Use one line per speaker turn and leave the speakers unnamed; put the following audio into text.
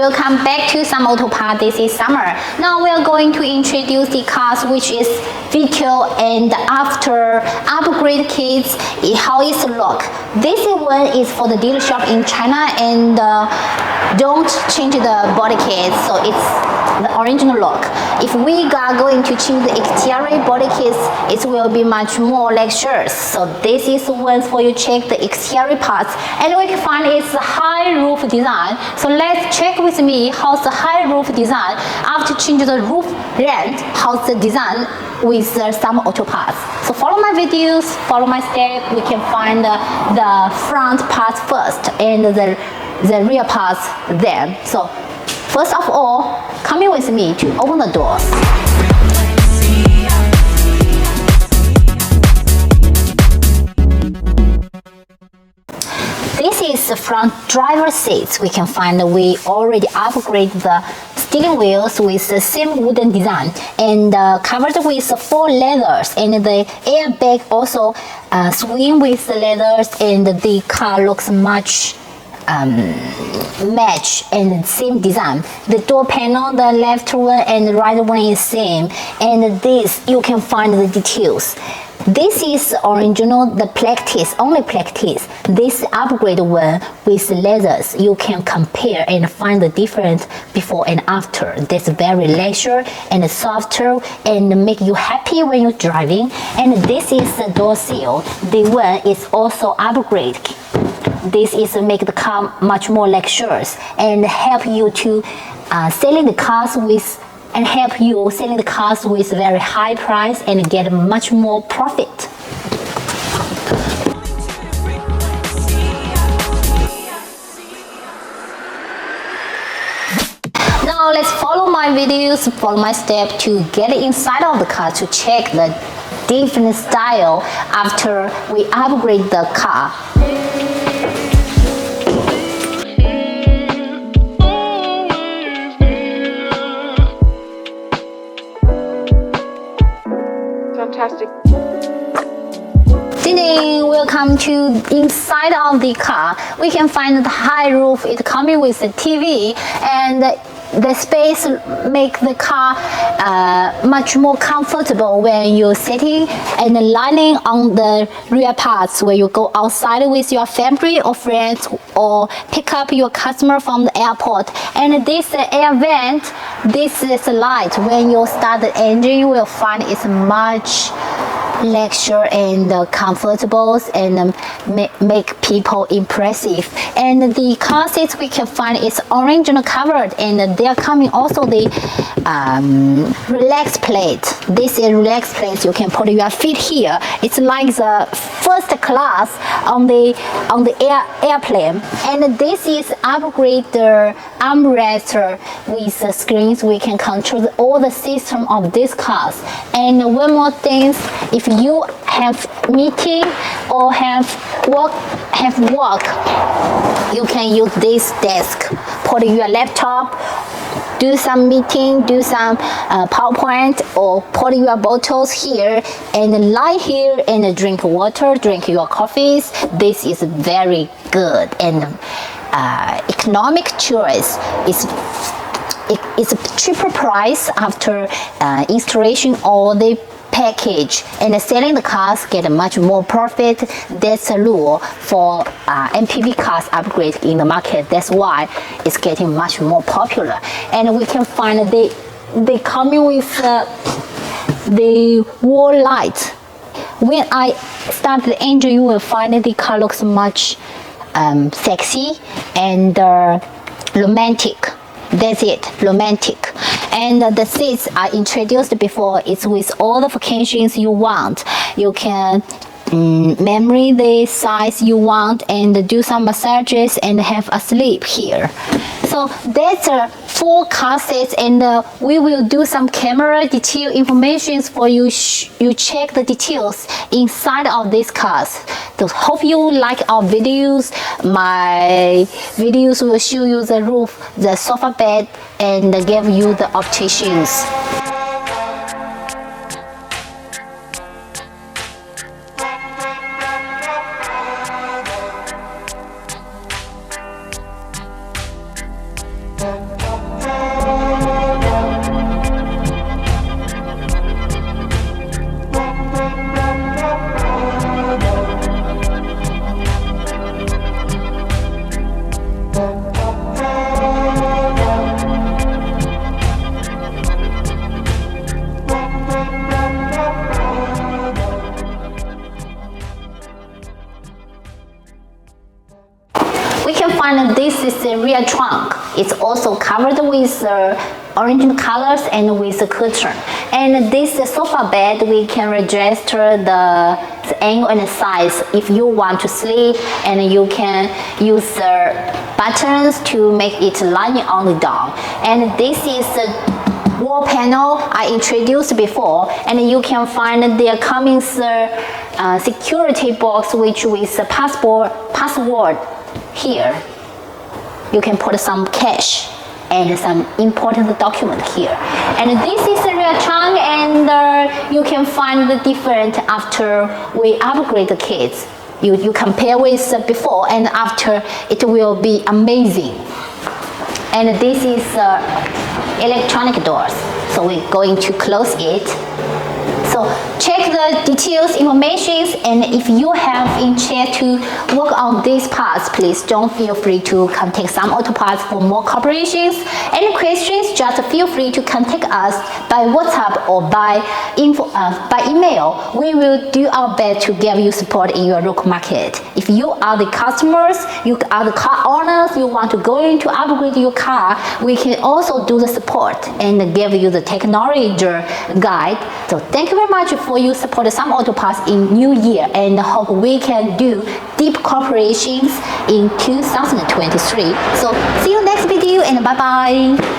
Welcome back to Some Auto Parts. This is Summer. Now we are going to introduce the cars which is Vito, and after upgrade kits, how it look. This one is for the dealership in China, and don't change the body kit, so it's the original look. If we are going to change the exterior body kits, it will be much more luxurious. So this is one for you check the exterior parts, and we can find it's a high roof design. So let's check with me how's the high roof design after change the roof length, how's the design with some auto parts. So follow my videos, follow my step. We can find the front parts first and the rear parts then. So first of all, come in with me to open the doors. This is the front driver seats. We can find we already upgrade the steering wheels with the same wooden design and covered with 4 leathers, and the airbag also swing with the leathers, and the car looks much match and same design. The door panel, the left one and the right one is same, and this you can find the details. This is original, the practice, only practice. This upgrade one with leathers, you can compare and find the difference before and after. That's very leisure and softer and make you happy when you're driving. And this is the door seal. The one is also upgrade. This is make the car much more luxurious and help you to selling the cars with very high price and get much more profit. Now let's follow my videos, follow my step to get inside of the car to check the different style after we upgrade the car.
Fantastic.
Welcome to inside of the car. We can find the high roof. It coming with the TV, and the space make the car much more comfortable when you're sitting and lying on the rear parts when you go outside with your family or friends or pick up your customer from the airport. And this air vent, this is light. When you start the engine, you will find it's much luxury and comfortable and make people impressive. And the car seats we can find is original covered, and they are coming also the relax plate. This is relax plate. You can put your feet here. It's like the first class on the airplane. And this is upgrade the armrest with the screens. We can control all the system of these cars. And one more thing, if you have meeting or have work, you can use this desk. Put your laptop, do some meeting, do some PowerPoint, or put your bottles here and lie here and drink water, drink your coffees. This is very good and economic choice. It's a cheaper price after installation or the package, and selling the cars get much more profit. That's a rule for MPV cars upgrade in the market. That's why it's getting much more popular. And we can find they coming with the wall light. When I start the engine, you will find that the car looks much sexy and romantic. That's it, romantic. And the seats are introduced before. It's with all the functions you want. You can memory the size you want and do some massages and have a sleep here. So that's 4 car seats, and we will do some camera detail information for you. You check the details inside of these cars. So hope you like our videos. My videos will show you the roof, the sofa bed, and give you the options. this is the rear trunk. It's also covered with orange colors and with the curtain. And this sofa bed, we can register the angle and the size if you want to sleep, and you can use the buttons to make it lying on the down. And this is the wall panel I introduced before, and you can find there comes security box which with the password here. You can put some cash and some important document here. And this is the rear trunk, and you can find the different after we upgrade the kids. You compare with before and after, it will be amazing. And this is electronic doors, so we're going to close it. So check the details, informations, and if you have interest to work on these parts, please don't feel free to contact Some Auto Parts for more cooperations. Any questions, just feel free to contact us by WhatsApp or by email. We will do our best to give you support in your local market. If you are the customers, you are the car owners, you want to go in to upgrade your car, we can also do the support and give you the technology guide. So thank you very much for your support of Some Auto Parts in New Year, and hope we can do deep cooperations in 2023. So see you next video, and bye bye.